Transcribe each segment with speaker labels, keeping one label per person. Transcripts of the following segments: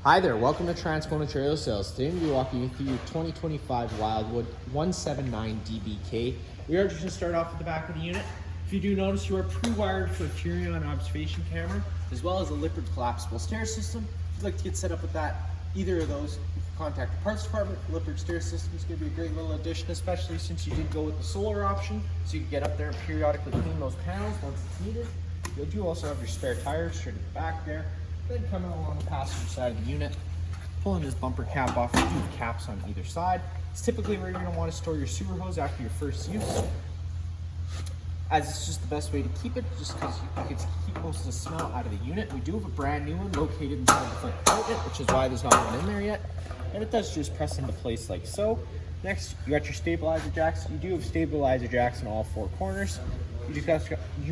Speaker 1: Hi there, welcome to Transformer Trailer Sales. Today I'm going to be walking you through your 2025 Wildwood 179Dbk. We are just going to start off with the back of the unit. If you do notice, you are pre-wired for a Furion observation camera, as well as a liquid collapsible stair system. If you'd like to get set up with that, either of those, you can contact the parts department. The liquid stair system is going to be a great little addition, especially since you did go with the solar option, so you can get up there and periodically clean those panels once it's needed. You do also have your spare tires straight at the back there. Then coming along the passenger side of the unit, pulling this bumper cap off, you do have caps on either side. It's typically where you're going to want to store your sewer hose after your first use, as it's just the best way to keep it, just because you can keep most of the smell out of the unit. We do have a brand new one located inside the front compartment, which is why there's not one in there yet, and it does just press into place like so. Next, you got your stabilizer jacks. You do have stabilizer jacks in all four corners. You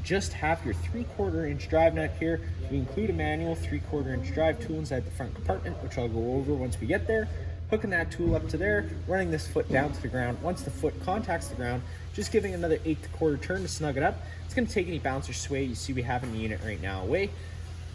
Speaker 1: just have your 3/4 inch drive nut here. We include a manual 3/4 inch drive tool inside the front compartment, which I'll go over once we get there. Hooking that tool up to there, running this foot down to the ground. Once the foot contacts the ground, just giving another 1/8 turn to snug it up. It's going to take any bounce or sway you see we have in the unit right now away.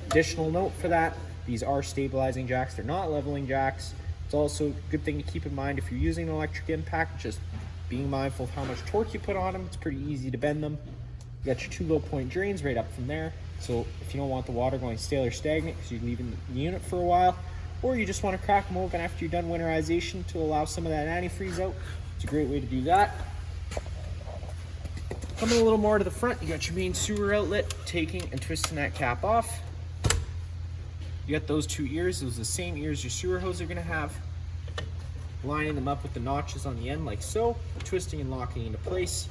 Speaker 1: Additional note for that, these are stabilizing jacks. They're not leveling jacks. It's also a good thing to keep in mind if you're using an electric impact, just being mindful of how much torque you put on them. It's pretty easy to bend them. You got your 2 low point drains right up from there. So if you don't want the water going stale or stagnant because you're leaving the unit for a while, or you just want to crack them open after you're done winterization to allow some of that antifreeze out, it's a great way to do that. Coming a little more to the front, you got your main sewer outlet, taking and twisting that cap off. You got those 2 ears. Those are the same ears your sewer hose are going to have. Lining them up with the notches on the end like so, twisting and locking into place.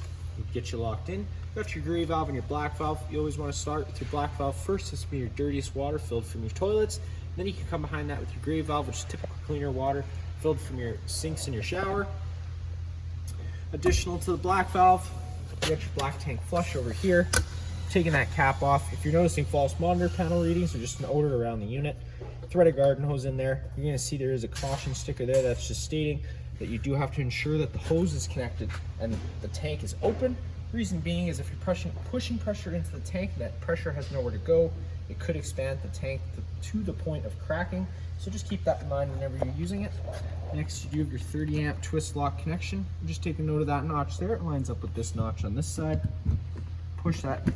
Speaker 1: Get you locked in. Got your gray valve and your black valve. You always want to start with your black valve first. This will be your dirtiest water filled from your toilets. Then you can come behind that with your gray valve, which is typical cleaner water filled from your sinks in your shower. Additional to the black valve, you got your black tank flush over here. Taking that cap off. If you're noticing false monitor panel readings or just an odor around the unit, threaded garden hose in there. You're going to see there is a caution sticker there that's just stating that you do have to ensure that the hose is connected and the tank is open. Reason being is if you're pushing pressure into the tank, that pressure has nowhere to go. It could expand the tank to the point of cracking. So just keep that in mind whenever you're using it. Next, you do have your 30 amp twist lock connection. Just take a note of that notch there. It lines up with this notch on this side. Push that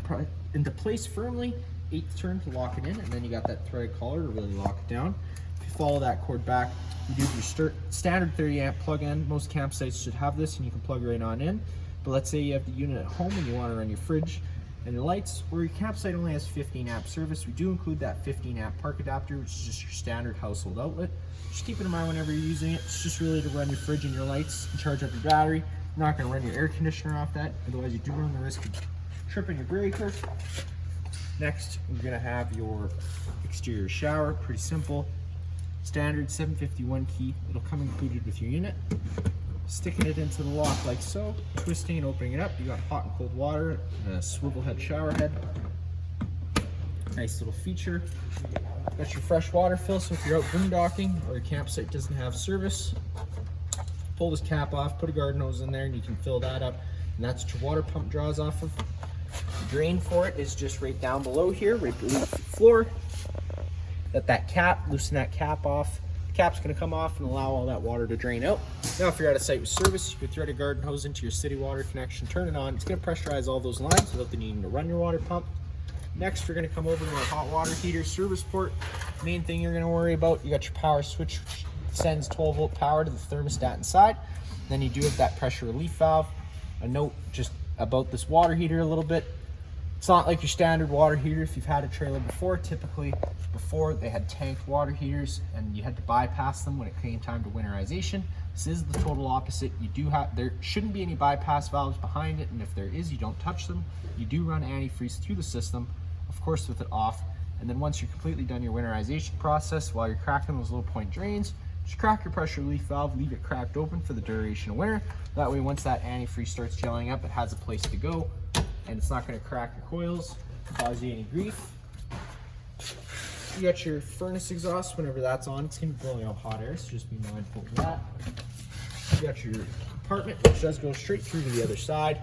Speaker 1: into place firmly, 8th turn to lock it in, and then you got that threaded collar to really lock it down. If you follow that cord back, you do your standard 30 amp plug-in. Most campsites should have this and you can plug right on in. But let's say you have the unit at home and you want to run your fridge and your lights, or your campsite only has 15 amp service. We do include that 15 amp park adapter, which is just your standard household outlet. Just keep it in mind whenever you're using it. It's just really to run your fridge and your lights and charge up your battery. You're not going to run your air conditioner off that, otherwise you do run the risk of tripping your breaker. Next, we're going to have your exterior shower. Pretty simple. Standard 751 key. It'll come included with your unit. Sticking it into the lock like so, twisting and opening it up. You got hot and cold water and a swivel head shower head. Nice little feature. Got your fresh water fill, so if you're out boondocking or your campsite doesn't have service, pull this cap off, put a garden hose in there, and you can fill that up. And that's what your water pump draws off of. The drain for it is just right down below here, right below the floor. Let that cap, loosen that cap off. The cap's going to come off and allow all that water to drain out. Now if you're at a site with service, you can thread a garden hose into your city water connection, turn it on. It's going to pressurize all those lines without the needing to run your water pump. Next, we're going to come over to our hot water heater service port. Main thing you're going to worry about, you got your power switch, which sends 12 volt power to the thermostat inside. Then you do have that pressure relief valve. A note just about this water heater a little bit. It's not like your standard water heater. If you've had a trailer before, typically before they had tanked water heaters and you had to bypass them when it came time to winterization. This is the total opposite. There shouldn't be any bypass valves behind it, and if there is, you don't touch them. You do run antifreeze through the system, of course with it off, and then once you're completely done your winterization process, while you're cracking those low point drains, just crack your pressure relief valve, leave it cracked open for the duration of winter. That way once that antifreeze starts gelling up, it has a place to go and it's not going to crack your coils, cause you any grief. You got your furnace exhaust. Whenever that's on, it's going to be blowing out hot air, so just be mindful of that. You got your compartment, which does go straight through to the other side.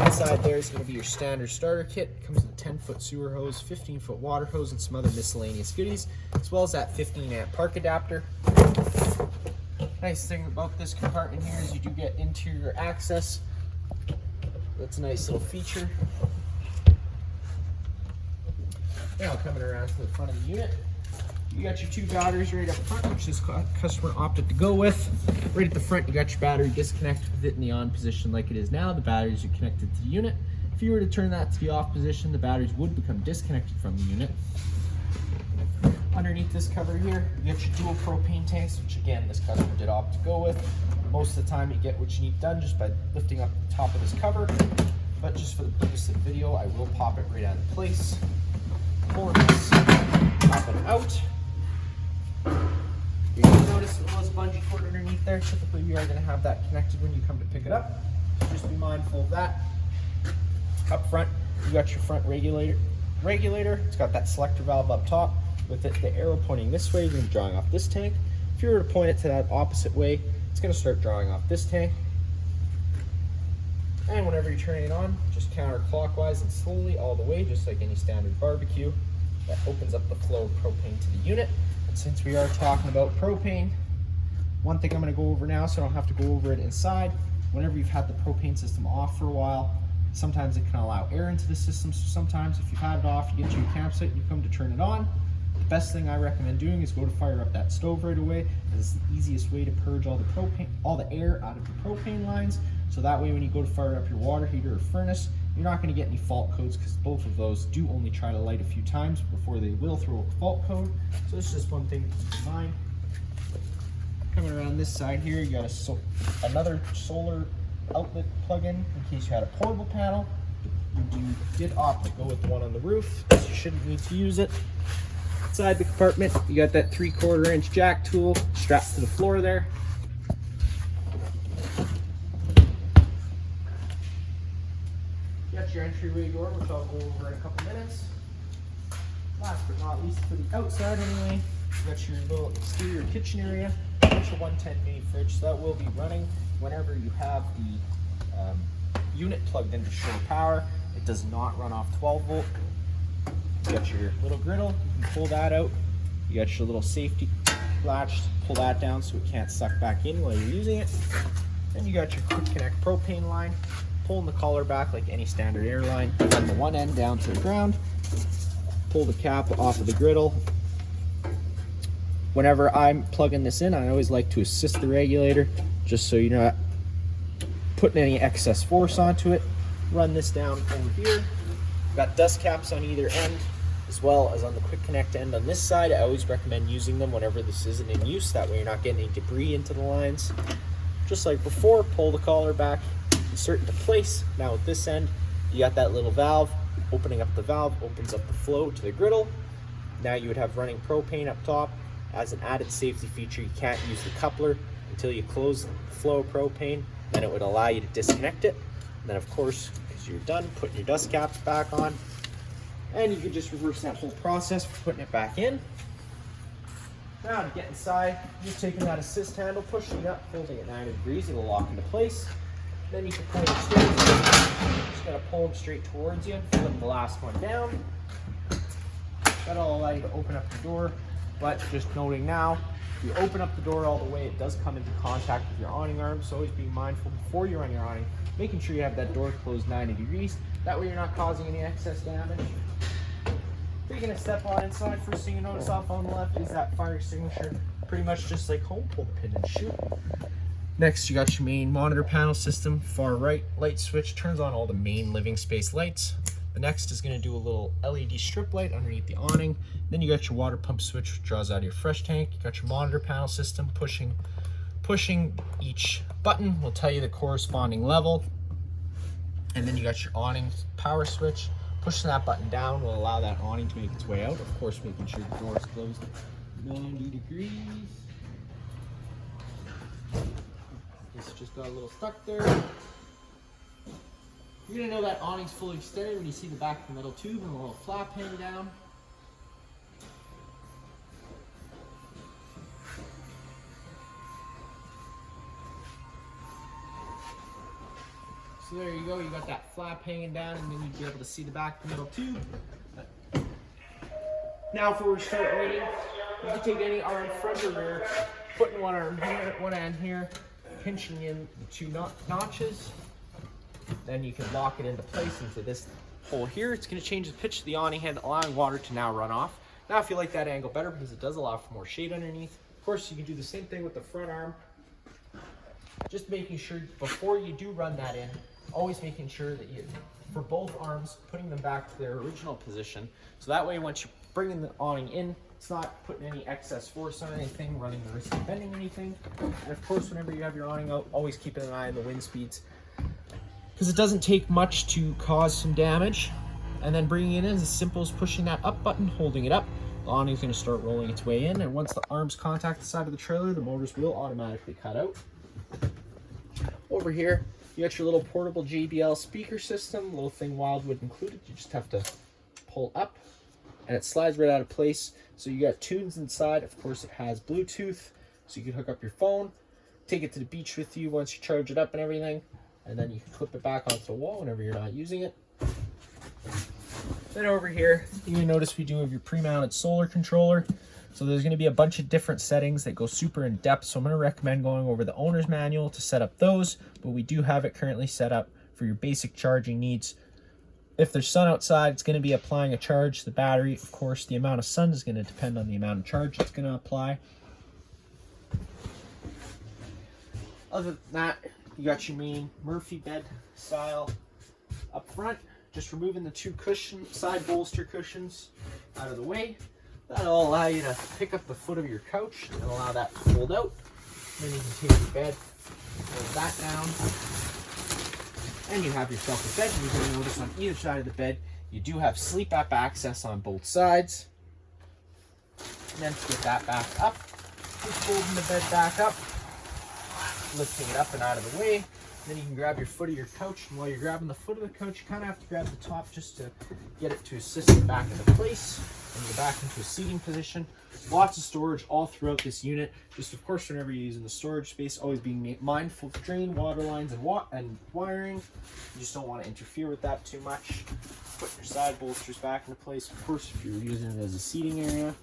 Speaker 1: Inside there is going to be your standard starter kit. It comes with a 10-foot sewer hose, 15-foot water hose, and some other miscellaneous goodies, as well as that 15-amp park adapter. Nice thing about this compartment here is you do get interior access. That's a nice little feature. Now coming around to the front of the unit, you got your two batteries right up front, which this customer opted to go with. Right at the front, you got your battery disconnect with it in the on position like it is now. The batteries are connected to the unit. If you were to turn that to the off position, the batteries would become disconnected from the unit. Underneath this cover here, you get your dual propane tanks, which again, this customer did opt to go with. Most of the time, you get what you need done just by lifting up the top of this cover. But just for the purpose of the video, I will pop it right out of place. Pull this up and out. You can notice it was a bungee cord underneath there. Typically, we are going to have that connected when you come to pick it up. So just be mindful of that. Up front, you got your front regulator. It's got that selector valve up top with the arrow pointing this way. You're going to be drawing off this tank. If you were to point it to that opposite way, it's going to start drawing off this tank. And whenever you're turning it on, just counterclockwise and slowly all the way, just like any standard barbecue. That opens up the flow of propane to the unit. And since we are talking about propane, one thing I'm going to go over now so I don't have to go over it inside. Whenever you've had the propane system off for a while, sometimes it can allow air into the system. So sometimes if you've had it off, you get to your campsite and you come to turn it on. The best thing I recommend doing is go to fire up that stove right away. It's the easiest way to purge all the air out of the propane lines. So that way when you go to fire up your water heater or furnace, you're not going to get any fault codes, because both of those do only try to light a few times before they will throw a fault code. So it's just one thing to keep in mind. Coming around this side here, you got another solar outlet plug-in in case you had a portable panel. You did opt to go with the one on the roof, so you shouldn't need to use it. Inside the compartment, you got that 3/4 inch jack tool strapped to the floor there. Got your entryway door, which I'll go over in a couple minutes. Last but not least, for the outside anyway, you got your little exterior kitchen area. You got your 110 mini fridge, so that will be running whenever you have the unit plugged into shore power. It does not run off 12 volt. You got your little griddle, you can pull that out. You got your little safety latch, pull that down so it can't suck back in while you're using it. Then you got your quick connect propane line, pulling the collar back like any standard airline, run the one end down to the ground, pull the cap off of the griddle. Whenever I'm plugging this in, I always like to assist the regulator just so you're not putting any excess force onto it. Run this down over here. Got dust caps on either end, as well as on the quick connect end on this side. I always recommend using them whenever this isn't in use. That way you're not getting any debris into the lines. Just like before, pull the collar back, insert into place. Now with this end, you got that little valve. Opening up the valve opens up the flow to the griddle. Now you would have running propane up top. As an added safety feature, you can't use the coupler until you close the flow of propane. Then it would allow you to disconnect it. And then of course, because you're done putting your dust caps back on, and you can just reverse that whole process for putting it back in. Now to get inside, just taking that assist handle, pushing it up, holding it 90 degrees, it'll lock into place. Then you can pull your stairs. Just gotta pull them straight towards you, flip the last one down. That'll allow you to open up the door, but just noting now, if you open up the door all the way, it does come into contact with your awning arm, so always be mindful before you run your awning, making sure you have that door closed 90 degrees. That way you're not causing any excess damage. Taking a step on inside, first thing you notice off on the left is that fire extinguisher. Pretty much just like home, pull the pin and shoot. Next, you got your main monitor panel system. Far right, light switch turns on all the main living space lights. The next is going to do a little LED strip light underneath the awning. Then you got your water pump switch, which draws out of your fresh tank. You got your monitor panel system. Pushing each button will tell you the corresponding level. And then you got your awning power switch. Pushing that button down will allow that awning to make its way out. Of course, making sure the door is closed 90 degrees. This just got a little stuck there. You're gonna know that awning's fully extended when you see the back of the metal tube and a little flap hanging down. So there you go, you got that flap hanging down, and then you'd be able to see the back of the middle too. Now before we start reading, you can take any arm, front or rear, putting one arm here, one hand here, pinching in the two notches. Then you can lock it into place into this hole here. It's going to change the pitch of the awning head, allowing water to now run off. Now if you like that angle better, because it does allow for more shade underneath, of course you can do the same thing with the front arm. Just making sure before you do run that in, always making sure that you, for both arms, putting them back to their original position. So that way once you bring in the awning in, it's not putting any excess force on anything, running the risk of bending anything. And of course, whenever you have your awning out, always keeping an eye on the wind speeds, because it doesn't take much to cause some damage. And then bringing it in is as simple as pushing that up button, holding it up. The awning is going to start rolling its way in, and once the arms contact the side of the trailer, the motors will automatically cut out. Over here, you got your little portable JBL speaker system, little thing Wildwood included. You just have to pull up, and it slides right out of place. So you got tunes inside. Of course, it has Bluetooth, so you can hook up your phone, take it to the beach with you once you charge it up and everything, and then you can clip it back onto the wall whenever you're not using it. Then over here, you can notice we do have your pre-mounted solar controller. So there's going to be a bunch of different settings that go super in depth. So I'm going to recommend going over the owner's manual to set up those, but we do have it currently set up for your basic charging needs. If there's sun outside, it's going to be applying a charge to the battery. Of course, the amount of sun is going to depend on the amount of charge it's going to apply. Other than that, you got your main Murphy bed style up front. Just removing the two side bolster cushions out of the way. That'll allow you to pick up the foot of your couch and allow that to fold out. Then you can take your bed, fold that down, and you have yourself a bed. And you're going to notice on either side of the bed, you do have sleep app access on both sides. And then to get that back up, just folding the bed back up, lifting it up and out of the way. Then you can grab your foot of your couch, and while you're grabbing the foot of the couch, you kind of have to grab the top just to get it to assist it back into place and go back into a seating position. Lots of storage all throughout this unit. Just of course, whenever you're using the storage space, always being mindful of drain, water lines, and wiring. You just don't want to interfere with that too much. Put your side bolsters back into place. Of course, if you're using it as a seating area.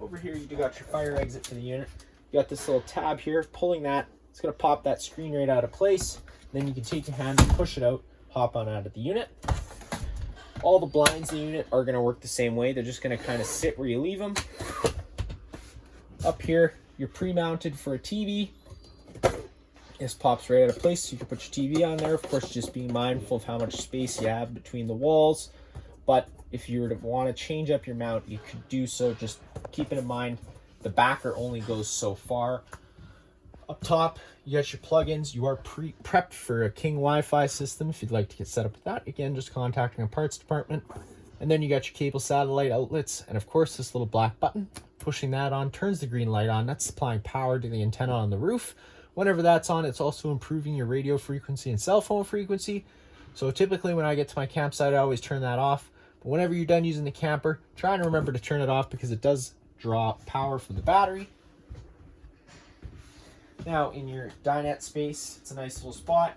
Speaker 1: Over here, you do got your fire exit for the unit. You got this little tab here. Pulling that, it's going to pop that screen right out of place. Then you can take your hand and push it out, hop on out of the unit. All the blinds in the unit are going to work the same way. They're just going to kind of sit where you leave them. Up here, you're pre-mounted for a TV. This pops right out of place, so you can put your TV on there. Of course, just being mindful of how much space you have between the walls. But if you were to want to change up your mount, you could do so. Just keeping in mind, the backer only goes so far. Up top, you got your plugins. You are prepped for a King Wi-Fi system if you'd like to get set up with that. Again, just contacting a parts department. And then you got your cable satellite outlets. And of course, this little black button, pushing that on turns the green light on. That's supplying power to the antenna on the roof. Whenever that's on, it's also improving your radio frequency and cell phone frequency. So typically when I get to my campsite, I always turn that off. But whenever you're done using the camper, try and remember to turn it off because it does draw power from the battery. Now in your dinette space, it's a nice little spot.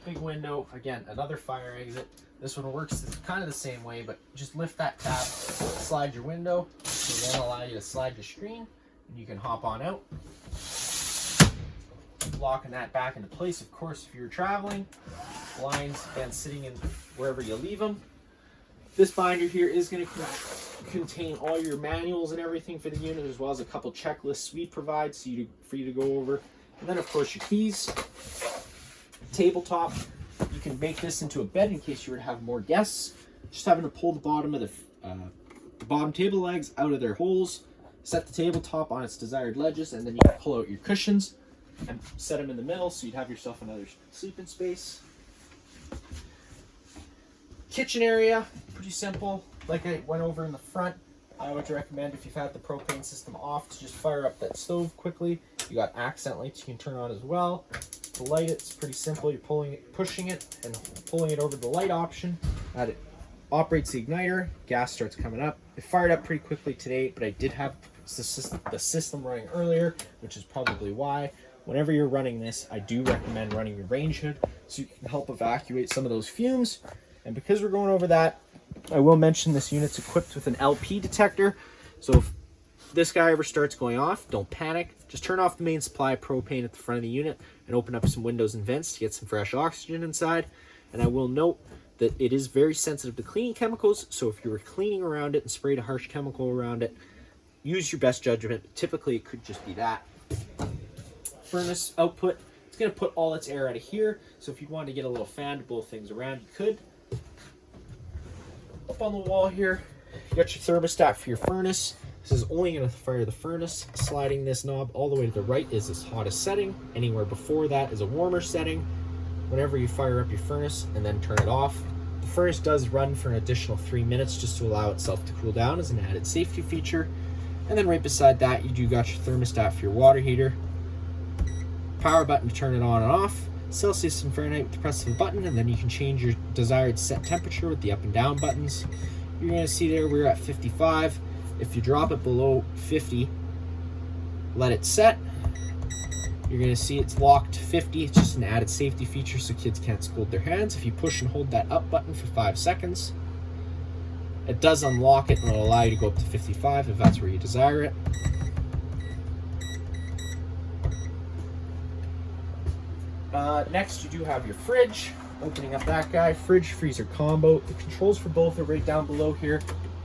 Speaker 1: Big window, again, another fire exit. This one works kind of the same way, but just lift that tab, slide your window, and then allow you to slide your screen, and you can hop on out. Locking that back into place, of course, if you're traveling. Blinds, again, sitting in wherever you leave them. This binder here is going to contain all your manuals and everything for the unit, as well as a couple checklists we provide for you to go over. And then, of course, your keys. Tabletop. You can make this into a bed in case you were to have more guests. Just having to pull the bottom of the bottom table legs out of their holes, set the tabletop on its desired ledges, and then you can pull out your cushions and set them in the middle so you'd have yourself another sleeping space. Kitchen area, pretty simple. Like I went over in the front, I would recommend if you've had the propane system off to just fire up that stove quickly. You got accent lights you can turn on as well. To light it's pretty simple. You're pushing it and pulling it over to the light option. That it operates the igniter. Gas starts coming up. It fired up pretty quickly today, but I did have the system running earlier, which is probably why. whenever you're running this, I do recommend running your range hood so you can help evacuate some of those fumes. And because we're going over that, I will mention this unit's equipped with an LP detector. So if this guy ever starts going off, don't panic. Just turn off the main supply of propane at the front of the unit and open up some windows and vents to get some fresh oxygen inside. And I will note that it is very sensitive to cleaning chemicals, so if you were cleaning around it and sprayed a harsh chemical around it, use your best judgment. Typically, it could just be that. Furnace output, it's going to put all its air out of here, so if you wanted to get a little fan to blow things around, you could. Up on the wall here, you got your thermostat for your furnace. This is only going to fire the furnace. Sliding this knob all the way to the right is its hottest setting. Anywhere before that is a warmer setting. Whenever you fire up your furnace and then turn it off, the furnace does run for an additional 3 minutes just to allow itself to cool down as an added safety feature. And then right beside that, you do got your thermostat for your water heater. Power button to turn it on and off. Celsius and Fahrenheit with the press of a button, and then you can change your desired set temperature with the up and down buttons. You're going to see there we're at 55. If you drop it below 50, let it set. You're going to see it's locked to 50. It's just an added safety feature so kids can't scold their hands. If you push and hold that up button for 5 seconds, it does unlock it and it'll allow you to go up to 55 if that's where you desire it. Next, you do have your fridge. Opening up that guy, fridge freezer combo. The controls for both are right down below here.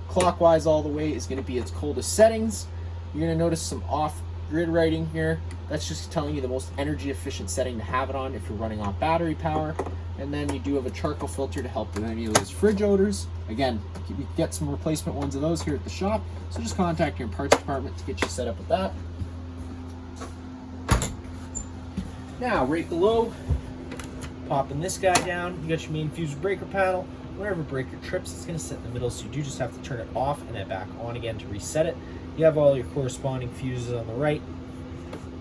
Speaker 1: Clockwise all the way is going to be its coldest settings. You're going to notice some off-grid writing here. That's just telling you the most energy efficient setting to have it on if you're running off battery power. And then you do have a charcoal filter to help with any of those fridge odors. Again, you can get some replacement ones of those here at the shop. So just contact your parts department to get you set up with that. Now, right below, popping this guy down, you got your main fuse breaker panel. Whenever a breaker trips, it's going to sit in the middle, so you do just have to turn it off and then back on again to reset it. You have all your corresponding fuses on the right.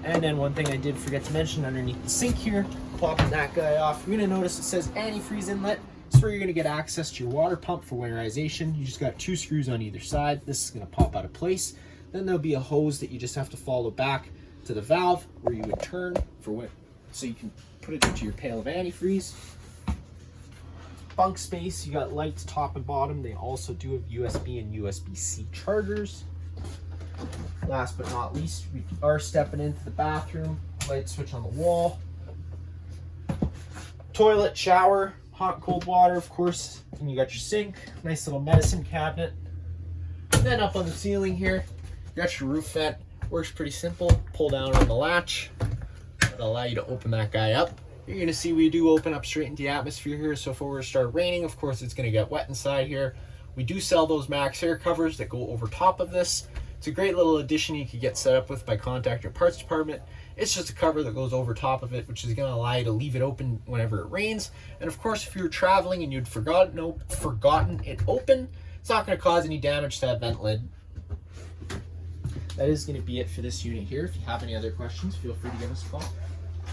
Speaker 1: And then one thing I did forget to mention underneath the sink here, popping that guy off, you're going to notice it says antifreeze inlet. It's where you're going to get access to your water pump for winterization. You just got 2 screws on either side. This is going to pop out of place. Then there'll be a hose that you just have to follow back to the valve where you would turn for when, so you can put it into your pail of antifreeze. Bunk space, you got lights top and bottom. They also do have USB and USB-C chargers. Last but not least, we are stepping into the bathroom. Light switch on the wall. Toilet, shower, hot and cold water, of course. And you got your sink, nice little medicine cabinet. And then up on the ceiling here, you got your roof vent. Works pretty simple. Pull down on the latch. That'll allow you to open that guy up. You're going to see we do open up straight into the atmosphere here. So if it were to start raining, of course, it's going to get wet inside here. We do sell those Max Air covers that go over top of this. It's a great little addition you could get set up with by contacting your parts department. It's just a cover that goes over top of it, which is going to allow you to leave it open whenever it rains. And of course, if you're traveling and you'd forgotten it open, it's not going to cause any damage to that vent lid. That is going to be it for this unit here. If you have any other questions, feel free to give us a call.